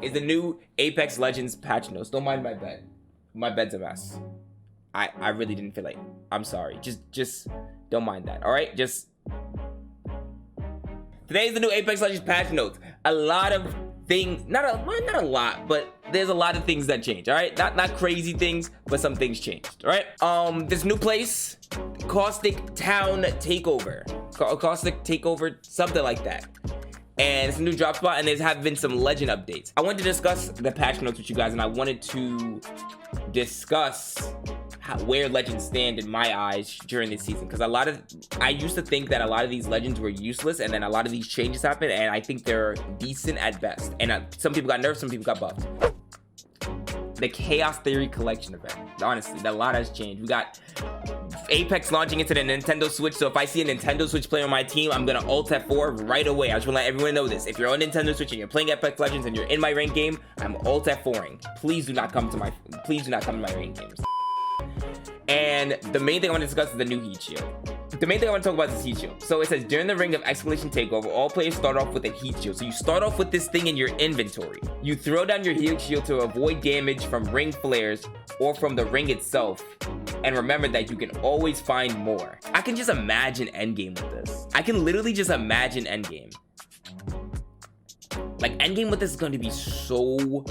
is the new Apex Legends patch notes. Don't mind my bed. My bed's a mess. I really didn't feel like. I'm sorry. Just don't mind that. All right. Just today's the new Apex Legends patch notes. A lot of things, not a lot, but there's a lot of things that change. All right. Not crazy things, but some things changed. All right. This new place, Caustic Town Takeover, Caustic Takeover, something like that. And it's a new drop spot, and there's have been some legend updates. I wanted to discuss the patch notes with you guys, and I wanted to discuss where legends stand in my eyes during this season, because I used to think that a lot of these legends were useless, and then a lot of these changes happened, and I think they're decent at best. And some people got nerfed, some people got buffed. The Chaos Theory Collection event, honestly, a lot has changed. We got Apex launching into the Nintendo Switch, so if I see a Nintendo Switch player on my team, I'm gonna Alt F4 right away. I just wanna let everyone know this. If you're on Nintendo Switch and you're playing Apex Legends and you're in my ranked game, I'm Alt F4ing. Please do not come to my ranked games. And the main thing I want to discuss is the new heat shield. The main thing I want to talk about is this heat shield. So it says, during the ring of Escalation Takeover, all players start off with a heat shield. So you start off with this thing in your inventory. You throw down your heat shield to avoid damage from ring flares or from the ring itself. And remember that you can always find more. I can just imagine endgame with this. I can literally just imagine endgame. Like, endgame with this is going to be so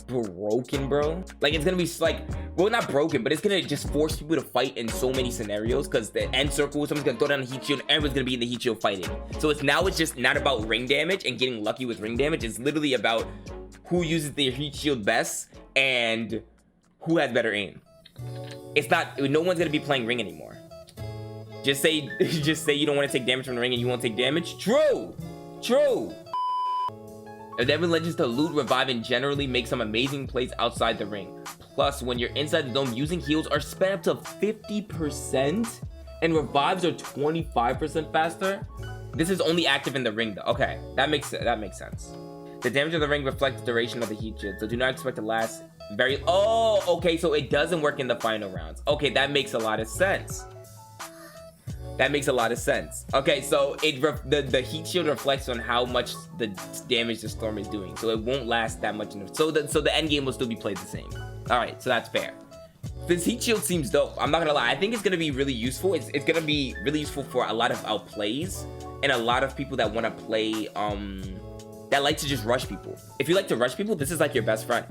broken, bro. Like, it's gonna be like, well, not broken, but it's gonna just force people to fight in so many scenarios, because the end circle, someone's gonna throw down the heat shield, everyone's gonna be in the heat shield fighting. So it's just not about ring damage and getting lucky with ring damage. It's literally about who uses their heat shield best and who has better aim. It's not, no one's gonna be playing ring anymore. Just say you don't want to take damage from the ring and you won't take damage. True. Endeavor Legends to loot, revive, and generally make some amazing plays outside the ring. Plus, when you're inside the dome, using heals are sped up to 50%, and revives are 25% faster. This is only active in the ring, though. Okay, that makes sense. The damage of the ring reflects the duration of the heat shield, so do not expect to last very. Oh, okay, so it doesn't work in the final rounds. Okay, that makes a lot of sense. Okay, so the heat shield reflects on how much the damage the storm is doing, so it won't last that much. So the end game will still be played the same. All right, so that's fair. This heat shield seems dope. I'm not gonna lie. I think it's gonna be really useful. It's gonna be really useful for a lot of outplays and a lot of people that want to play that like to just rush people. If you like to rush people, this is like your best friend,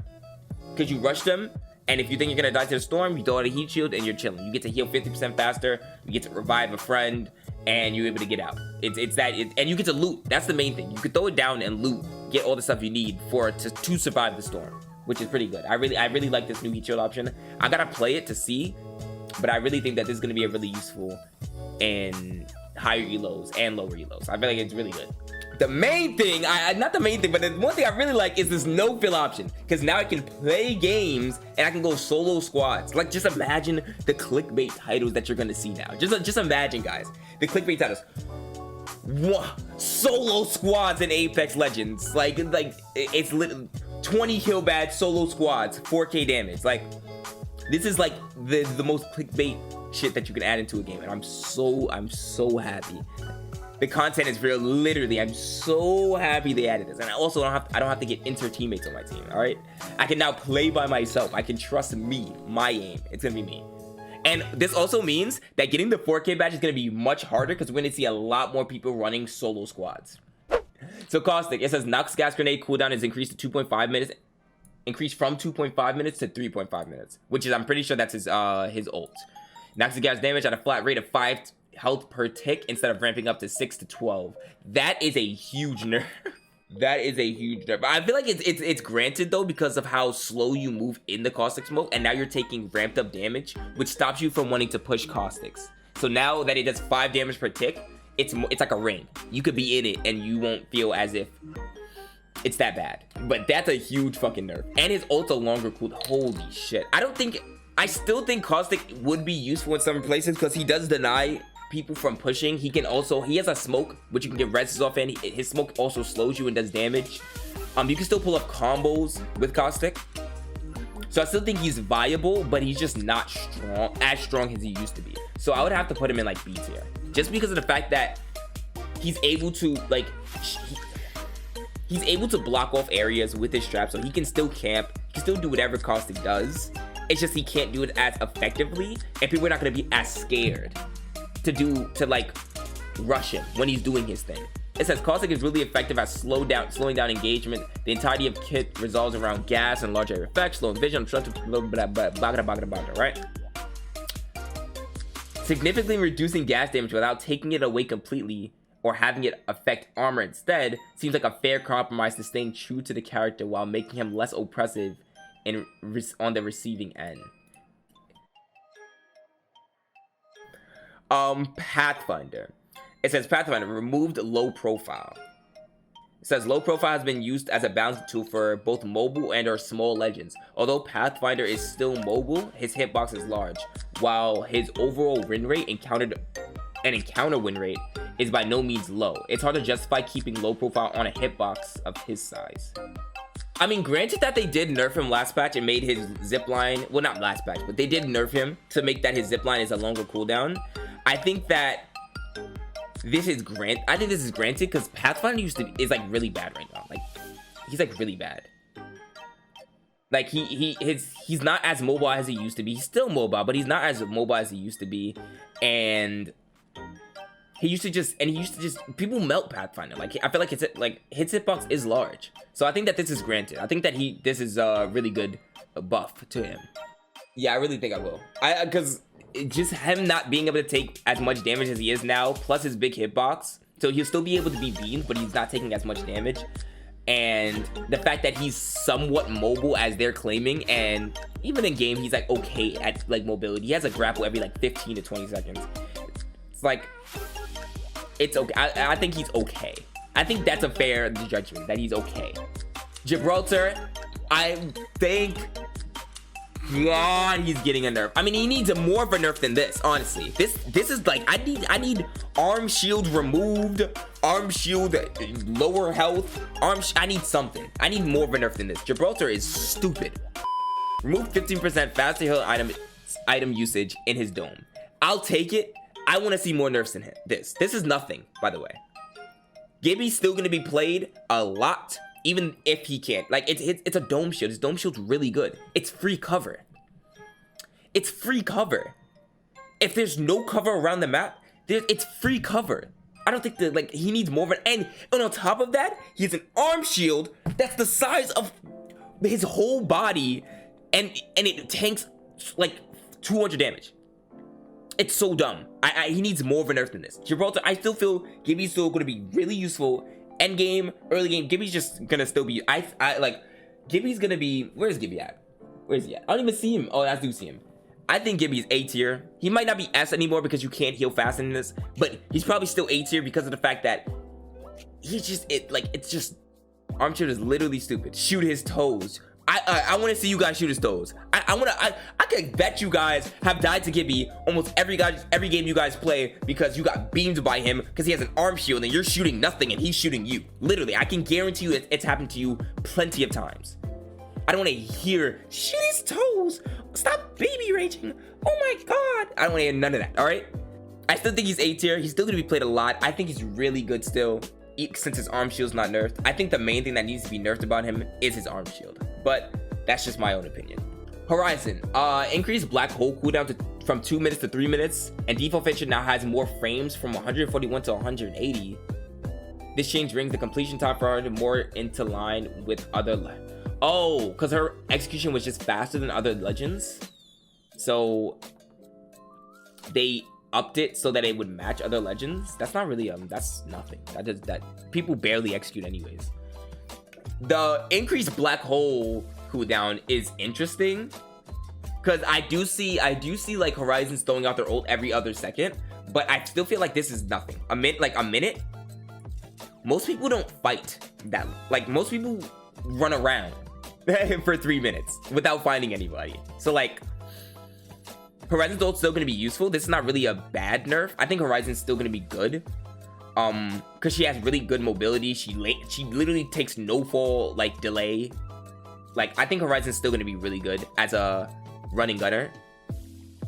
because you rush them. And if you think you're gonna die to the storm, you throw out a heat shield and you're chilling. You get to heal 50% faster. You get to revive a friend, and you're able to get out. And you get to loot. That's the main thing. You can throw it down and loot, get all the stuff you need to survive the storm, which is pretty good. I really like this new heat shield option. I gotta play it to see, but I really think that this is gonna be a really useful in higher elos and lower elos. I feel like it's really good. The main thing, not the main thing, but the one thing I really like is this no fill option, because now I can play games and I can go solo squads. Like, just imagine the clickbait titles that you're gonna see now. Just imagine, guys, the clickbait titles. Solo squads in Apex Legends. Like it's literally 20 kill badge solo squads, 4K damage. Like, this is like the most clickbait shit that you can add into a game, and I'm so happy. The content is real. Literally, I'm so happy they added this. And I also don't have to get inter teammates on my team. All right, I can now play by myself. I can trust me, my aim. It's gonna be me. And this also means that getting the 4K badge is gonna be much harder, because we're gonna see a lot more people running solo squads. So Caustic, it says Nox gas grenade cooldown is increased to 2.5 minutes. Increased from 2.5 minutes to 3.5 minutes, which is, I'm pretty sure that's his ult. Nox gas damage at a flat rate of 5 health per tick instead of ramping up to 6 to 12. That is a huge nerf. That is a huge nerf. I feel like it's granted though, because of how slow you move in the caustic smoke, and now you're taking ramped up damage, which stops you from wanting to push caustics. So now that it does 5 damage per tick, it's like a ring. You could be in it and you won't feel as if it's that bad. But that's a huge fucking nerf. And his ult's a longer cooled. Holy shit. I still think caustic would be useful in some places, because he does deny people from pushing. He has a smoke which you can get reses off, and his smoke also slows you and does damage. You can still pull up combos with caustic, so I still think he's viable, but he's just not as strong as he used to be. So I would have to put him in like B tier, just because of the fact that he's able to, like, he's able to block off areas with his strap, so he can still camp, he can still do whatever Caustic does. It's just he can't do it as effectively, and people are not going to be as scared to like rush him when he's doing his thing. It says Caustic is really effective at slowing down engagement. The entirety of kit resolves around gas and large area effects, slowing vision, obstructive, right? Significantly reducing gas damage without taking it away completely or having it affect armor instead seems like a fair compromise to staying true to the character while making him less oppressive on the receiving end. Pathfinder. It says Pathfinder removed low profile. It says low profile has been used as a balancing tool for both mobile and or small legends. Although Pathfinder is still mobile, his hitbox is large, while his overall win rate encounter win rate is by no means low. It's hard to justify keeping low profile on a hitbox of his size. I mean, granted that they did nerf him last patch and made his zipline, well, not last patch, but they did nerf him to make that his zipline is a longer cooldown. I think that this is granted because Pathfinder is like really bad right now. Like, he's like really bad. Like he's not as mobile as he used to be. He's still mobile, but he's not as mobile as he used to be. And he used to just people melt Pathfinder. Like, I feel like his hitbox is large. So I think that this is granted. I think that this is a really good buff to him. Yeah, I really think I will. Because just him not being able to take as much damage as he is now, plus his big hitbox, so he'll still be able to be beamed, but he's not taking as much damage. And the fact that he's somewhat mobile as they're claiming, and even in game he's like okay at like mobility. He has a grapple every like 15 to 20 seconds. It's like, it's okay. I think he's okay. I think that's a fair judgment, that he's okay. Gibraltar, I think, God, he's getting a nerf. I mean, he needs more of a nerf than this, honestly. This is like, I need arm shield removed, arm shield lower health, I need something. I need more of a nerf than this. Gibraltar is stupid. Remove 15% faster heal item usage in his dome. I'll take it. I want to see more nerfs than him. This is nothing, by the way. Gibby's still going to be played a lot, even if he can't. Like, it's a dome shield. His dome shield's really good. It's free cover. It's free cover. If there's no cover around the map, it's free cover. I don't think that, like, he needs more of an end. And on top of that, he has an arm shield that's the size of his whole body, and it tanks like 200 damage. It's so dumb. He needs more of a nerf than this. Gibraltar, I still feel Gibby's still going to be really useful. End game, early game, Gibby's just gonna still be. I like Gibby's gonna be. Where's Gibby at? Where's he at? I don't even see him. Oh, I do see him. I think Gibby's A tier. He might not be S anymore because you can't heal fast in this, but he's probably still A tier because of the fact that he's just it's just arm shield is literally stupid. Shoot his toes. I want to see you guys shoot his toes. I could bet you guys have died to Gibby almost every game you guys play because you got beamed by him because he has an arm shield and you're shooting nothing and he's shooting you. Literally, I can guarantee you it's happened to you plenty of times. I don't want to hear shoot his toes. Stop baby raging. Oh my god. I don't want to hear none of that. All right. I still think he's A tier. He's still gonna be played a lot. I think he's really good still, since his arm shield's not nerfed. I think the main thing that needs to be nerfed about him is his arm shield, but that's just my own opinion. Horizon, increased black hole cooldown from 2 minutes to 3 minutes, and default feature now has more frames from 141 to 180. This change brings the completion time for her more into line with other because her execution was just faster than other legends, so they upped it so that it would match other legends. That's not really that's nothing. That people barely execute anyways. The increased black hole cooldown is interesting because I do see like Horizons throwing out their ult every other second, but I still feel like this is nothing. A minute. Most people don't fight that. Like, most people run around for 3 minutes without finding anybody. So like, Horizon's ult's still gonna be useful. This is not really a bad nerf. I think Horizon's still gonna be good. Because she has really good mobility. She literally takes no fall like delay. Like, I think Horizon's still gonna be really good as a running gunner,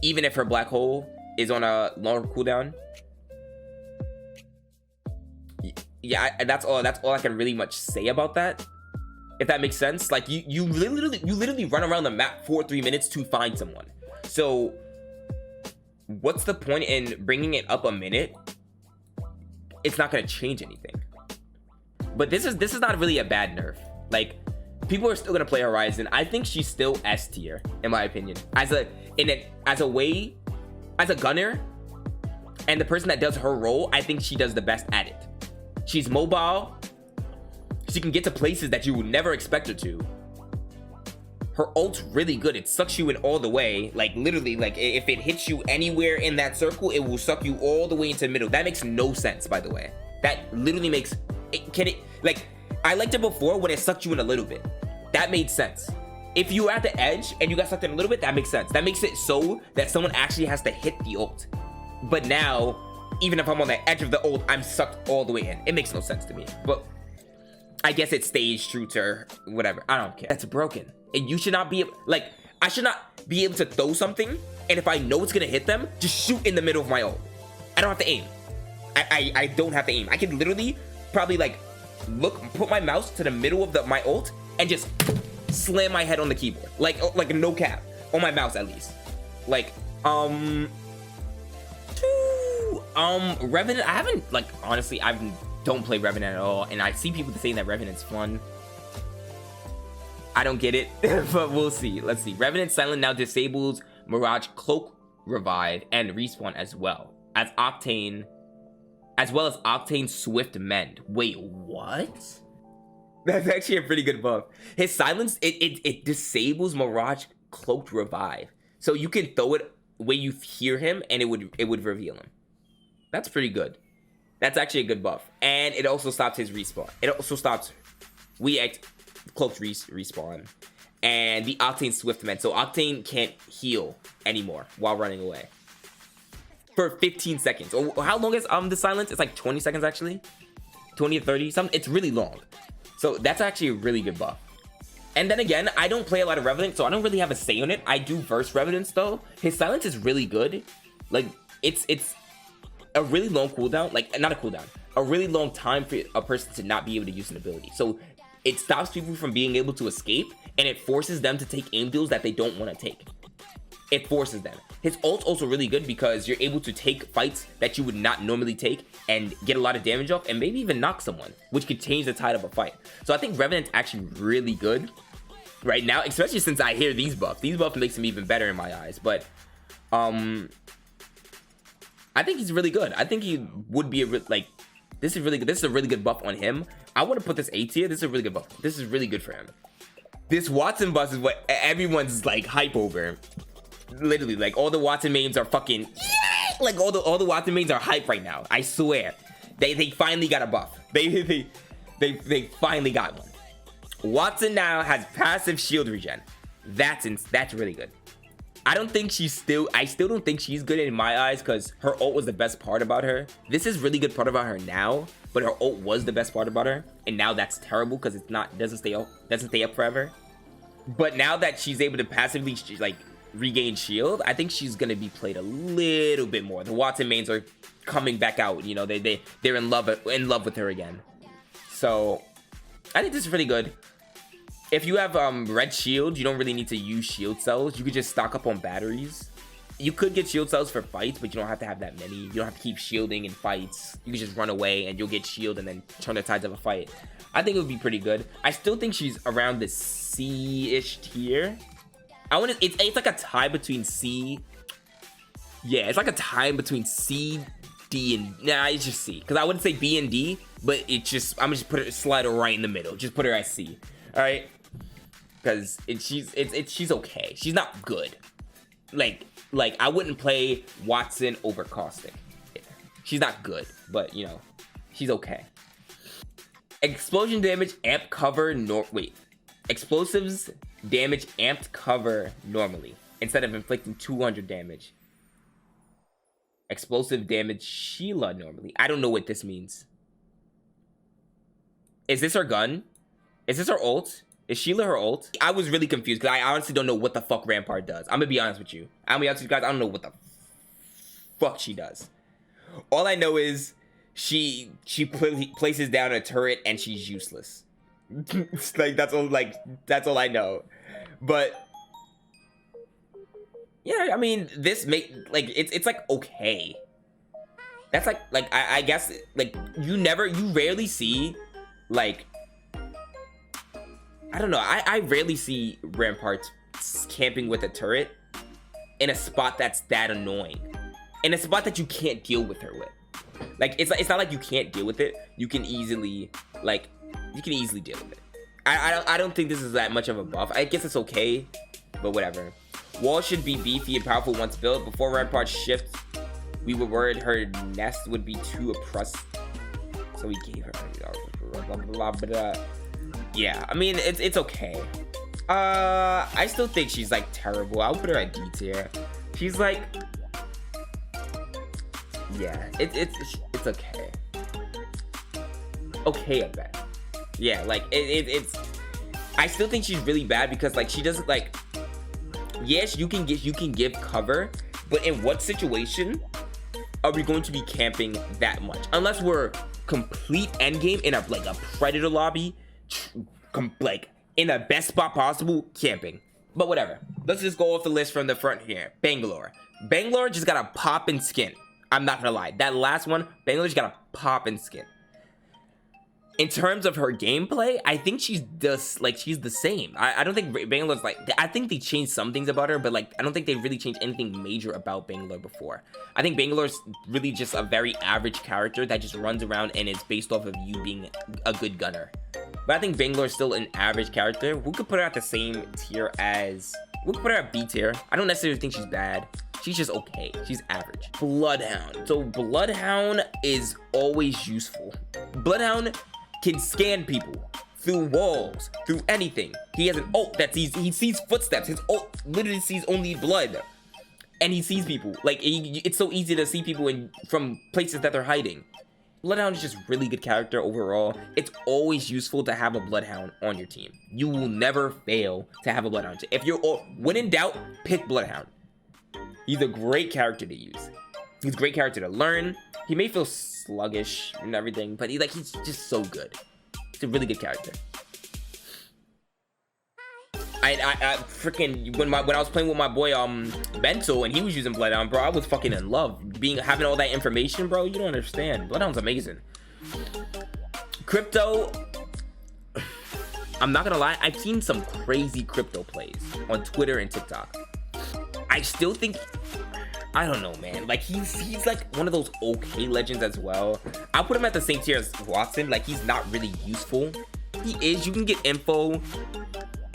even if her black hole is on a longer cooldown. yeah, that's all I can really much say about that, if that makes sense. Like you literally run around the map for 3 minutes to find someone. So what's the point in bringing it up a minute? It's not gonna change anything. But this is not really a bad nerf. Like, people are still gonna play Horizon. I think she's still S tier, in my opinion. As a gunner and the person that does her role, I think she does the best at it. She's mobile. She can get to places that you would never expect her to. Her ult's really good. It sucks you in all the way. Like, literally, like, if it hits you anywhere in that circle, it will suck you all the way into the middle. That makes no sense, by the way. That literally makes... Like, I liked it before when it sucked you in a little bit. That made sense. If you were at the edge and you got sucked in a little bit, that makes sense. That makes it so that someone actually has to hit the ult. But now, even if I'm on the edge of the ult, I'm sucked all the way in. It makes no sense to me. But I guess it stays true to her, whatever. I don't care. That's broken. And you should not be, like, I should not be able to throw something, and if I know it's gonna hit them, just shoot in the middle of my ult. I don't have to aim. I don't have to aim. I can literally probably, like, put my mouse to the middle of my ult and just slam my head on the keyboard. Like no cap. On my mouse, at least. Like, Revenant, I haven't, like, honestly, I don't play Revenant at all, and I see people saying that Revenant's fun. I don't get it, but we'll see. Let's see. Revenant Silent now disables Mirage Cloak Revive and Respawn as well as Octane Swift Mend. Wait, what? That's actually a pretty good buff. His silence, it disables Mirage Cloaked Revive. So you can throw it when you hear him and it would reveal him. That's pretty good. That's actually a good buff. And it also stops his respawn. It also stops Cloaked respawn. And the Octane Swift Mend. So Octane can't heal anymore while running away. For 15 seconds. Or how long is the silence? It's like 20 seconds actually. 20 or 30 something. It's really long. So that's actually a really good buff. And then again, I don't play a lot of Revenant, so I don't really have a say on it. I do verse Revenants though. His silence is really good. Like, it's a really long cooldown. Like, not a cooldown. A really long time for a person to not be able to use an ability. So it stops people from being able to escape, and it forces them to take aim deals that they don't want to take. It forces them. His ult's also really good because you're able to take fights that you would not normally take and get a lot of damage off and maybe even knock someone, which could change the tide of a fight. So I think Revenant's actually really good right now, especially since I hear these buffs. These buffs makes him even better in my eyes. But I think he's really good. I think he would be this is really good. This is a really good buff on him. I want to put this A tier. This is a really good buff. This is really good for him. This Watson buff is what everyone's like hype over. Literally, like, all the Watson memes are fucking, yeah! Like, all the Watson memes are hype right now. I swear. They finally got a buff. They finally got one. Watson now has passive shield regen. That's really good. I still don't think she's good in my eyes because her ult was the best part about her. This is really good part about her now, but her ult was the best part about her, and now that's terrible because it doesn't stay up forever. But now that she's able to passively like regain shield, I think she's gonna be played a little bit more. The Watson mains are coming back out. You know, they're in love with her again. So I think this is really good. If you have red shield, you don't really need to use shield cells. You could just stock up on batteries. You could get shield cells for fights, but you don't have to have that many. You don't have to keep shielding in fights. You can just run away and you'll get shield and then turn the tides of a fight. I think it would be pretty good. I still think she's around the C-ish tier. It's like a tie between C. Yeah, it's like a tie between C, D, and it's just C. Because I wouldn't say B and D, but I'm gonna just put it, slide her right in the middle. Just put her at C. All right, because she's okay. She's not good. Like I wouldn't play Watson over Caustic. She's not good, but you know, she's okay. Explosion damage amp cover explosives damage amped cover normally instead of inflicting 200 damage. Explosive damage Sheila normally. I don't know what this means. Is this her gun? Is this her ult? Is Sheila her ult? I was really confused because I honestly don't know what the fuck Rampart does. I'm gonna be honest with you. I'm gonna be honest with you guys. I don't know what the fuck she does. All I know is she places down a turret and she's useless. Like that's all I know. But yeah, I mean, this it's like okay. That's like I guess like you rarely see like, I don't know, I rarely see Ramparts camping with a turret in a spot that's that annoying, in a spot that you can't deal with her with. Like it's not like you can't deal with it. You can easily deal with it. I don't think this is that much of a buff. I guess it's okay, but whatever. Wall should be beefy and powerful once built. Before Rampart shifts, we were worried her nest would be too oppressed, so we gave her blah, blah, blah, blah. Yeah, I mean it's okay. I still think she's like terrible. I'll put her at D tier. She's like, yeah, it's okay. Okay at best. Yeah, like it's. I still think she's really bad because like she doesn't like. Yes, you can give cover, but in what situation are we going to be camping that much? Unless we're complete endgame in a predator lobby, like in the best spot possible, camping. But whatever. Let's just go off the list from the front here. Bangalore just got a pop in skin. I'm not gonna lie. That last one, Bangalore just got a pop in skin. In terms of her gameplay, I think she's the same. I don't think Bangalore's like, I think they changed some things about her, but like, I don't think they really changed anything major about Bangalore before. I think Bangalore's really just a very average character that just runs around and is based off of you being a good gunner. But I think Bangalore's still an average character. We could put her at the same tier as, we could put her at B tier. I don't necessarily think she's bad. She's just okay. She's average. Bloodhound. So Bloodhound is always useful. Bloodhound can scan people through walls, through anything. He has an ult that he sees footsteps. His ult literally sees only blood, and he sees people. Like it's so easy to see people from places that they're hiding. Bloodhound is just really good character overall. It's always useful to have a Bloodhound on your team. You will never fail to have a Bloodhound. If you're when in doubt, pick Bloodhound. He's a great character to use. He's a great character to learn. He may feel sluggish and everything, but he's just so good. He's a really good character. I freaking when I was playing with my boy Bento and he was using Bloodhound, bro, I was fucking in love. Having all that information, bro, you don't understand. Bloodhound's amazing. Crypto, I'm not gonna lie, I've seen some crazy crypto plays on Twitter and TikTok. I still think, I don't know, man. Like he's like one of those okay legends as well. I'll put him at the same tier as Watson. Like he's not really useful. He is. You can get info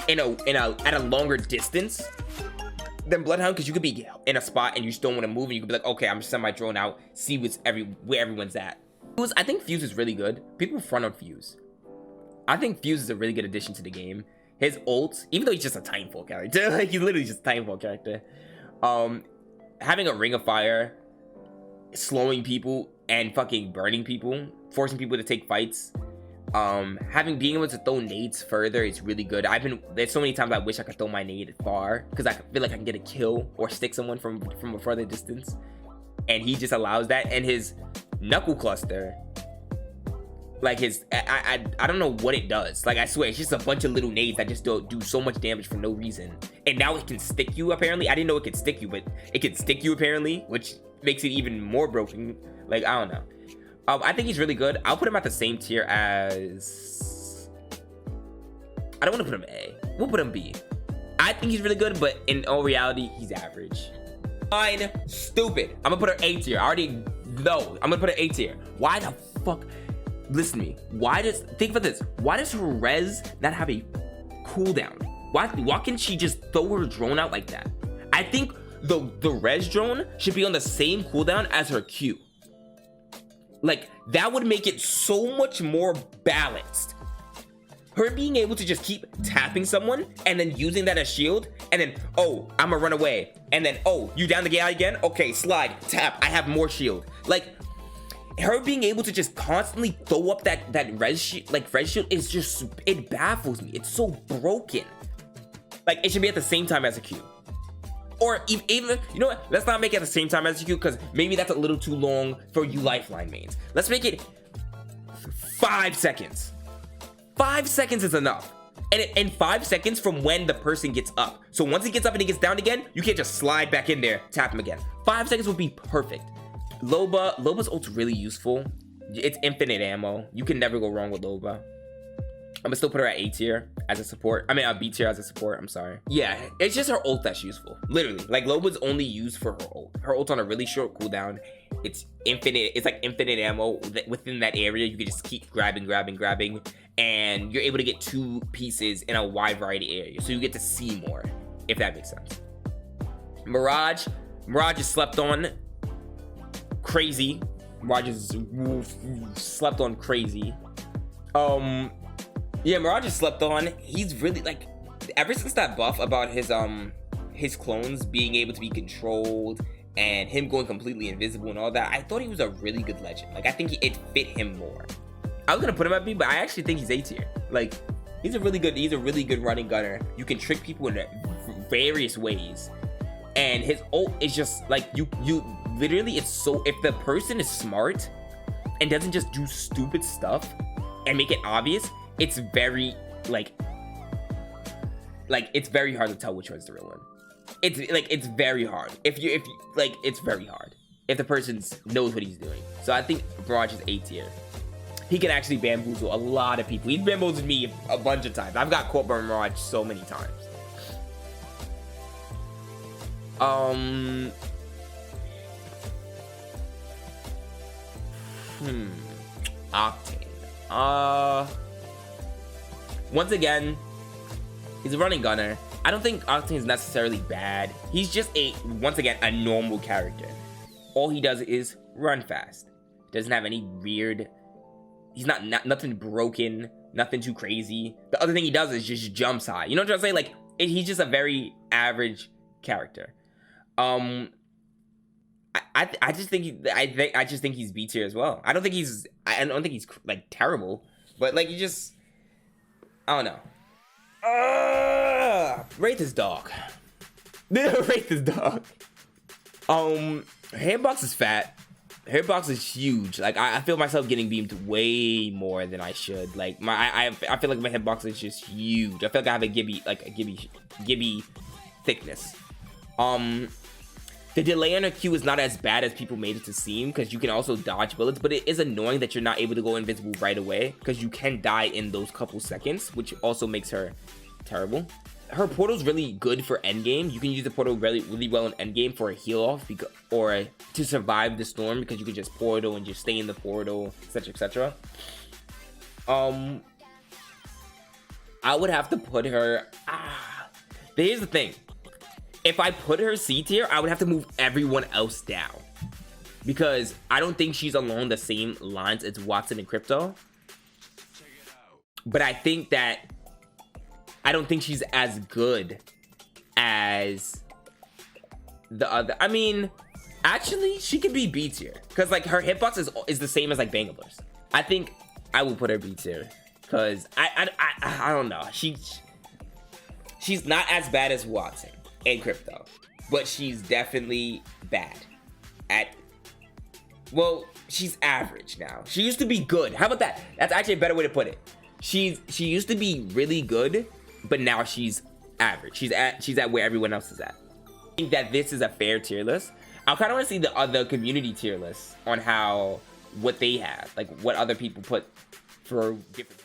at a longer distance than Bloodhound because you could be in a spot and you just don't want to move and you could be like, okay, I'm just sending my drone out, see where everyone's at. I think Fuse is really good. People front on Fuse. I think Fuse is a really good addition to the game. His ult, even though he's just a Titanfall character, like he's literally just a Titanfall character. Having a Ring of Fire, slowing people and fucking burning people, forcing people to take fights, being able to throw nades further is really good. There's so many times I wish I could throw my nade far because I feel like I can get a kill or stick someone from a further distance, and he just allows that. And his knuckle cluster, like I don't know what it does. Like I swear, it's just a bunch of little nades that just do so much damage for no reason. And now it can stick you apparently. I didn't know it could stick you, but it can stick you apparently, which makes it even more broken. Like I don't know. I think he's really good. I'll put him at the same tier as, I don't want to put him A. We'll put him B. I think he's really good, but in all reality, he's average. Fine, stupid. I'm gonna put her A tier. I already know. I'm gonna put her A tier. Why the fuck? Listen to me. Think about this. Why does her res not have a cooldown? Why can't she just throw her drone out like that? I think the res drone should be on the same cooldown as her Q. Like, that would make it so much more balanced. Her being able to just keep tapping someone and then using that as shield, and then, oh, I'm gonna run away. And then, oh, you down the guy again? Okay, slide, tap, I have more shield. Like, her being able to just constantly throw up that res shield is just, it baffles me. It's so broken. Like, it should be at the same time as a Q. Or even, you know what? Let's not make it at the same time as you, because maybe that's a little too long for you Lifeline mains. Let's make it 5 seconds. 5 seconds is enough. And 5 seconds from when the person gets up. So once he gets up and he gets down again, you can't just slide back in there, tap him again. 5 seconds would be perfect. Loba's ult's really useful. It's infinite ammo. You can never go wrong with Loba. I'm gonna still put her at A tier as a support. I mean, B tier as a support. I'm sorry. Yeah, it's just her ult that's useful. Literally, like Loba's only used for her ult. Her ult's on a really short cooldown. It's infinite. It's like infinite ammo within that area. You can just keep grabbing, and you're able to get 2 pieces in a wide variety area. So you get to see more, if that makes sense. Mirage is slept on. Crazy. Mirage is slept on crazy. Yeah, Mirage is slept on. He's really, like, ever since that buff about his clones being able to be controlled and him going completely invisible and all that, I thought he was a really good legend. Like, I think it fit him more. I was gonna put him at B, but I actually think he's A tier. Like, he's a really good running gunner. You can trick people in various ways, and his ult is just like you literally. It's so, if the person is smart and doesn't just do stupid stuff and make it obvious, it's very it's very hard to tell which one's the real one. It's very hard. It's very hard if the person knows what he's doing. So I think Mirage is A tier. He can actually bamboozle a lot of people. He's bamboozled me a bunch of times. I've got caught by Mirage so many times. Octane. Once again, he's a running gunner. I don't think Octane is necessarily bad. He's just once again, a normal character. All he does is run fast. Doesn't have any weird, he's not nothing broken, nothing too crazy. The other thing he does is just jumps high. You know what I'm trying to say? Like, he's just a very average character. I just think he's B tier as well. I don't think he's like terrible, but like, I don't know. Rate this dog. Rate this dog. Hitbox is fat. Hitbox is huge. Like, I feel myself getting beamed way more than I should. Like, I feel like my hitbox is just huge. I feel like I have a gibby thickness. The delay on her Q is not as bad as people made it to seem, because you can also dodge bullets, but it is annoying that you're not able to go invisible right away, because you can die in those couple seconds, which also makes her terrible. Her portal's really good for endgame. You can use the portal really well in endgame for a heal off, or to survive the storm, because you can just portal and just stay in the portal, etc, etc. I would have to put her, here's the thing. If I put her C tier, I would have to move everyone else down, because I don't think she's along the same lines as Watson and Crypto. But I don't think she's as good as the other. I mean, actually, she could be B tier, because like her hitbox is the same as like Bangablers. I think I will put her B tier, because I don't know. She's not as bad as Watson and Crypto, but she's definitely bad well, she's average now. She used to be good. How about that? That's actually a better way to put it. She used to be really good, but now she's average. She's at where everyone else is at. I think that this is a fair tier list. I kind of want to see the other community tier lists on what they have, like what other people put for different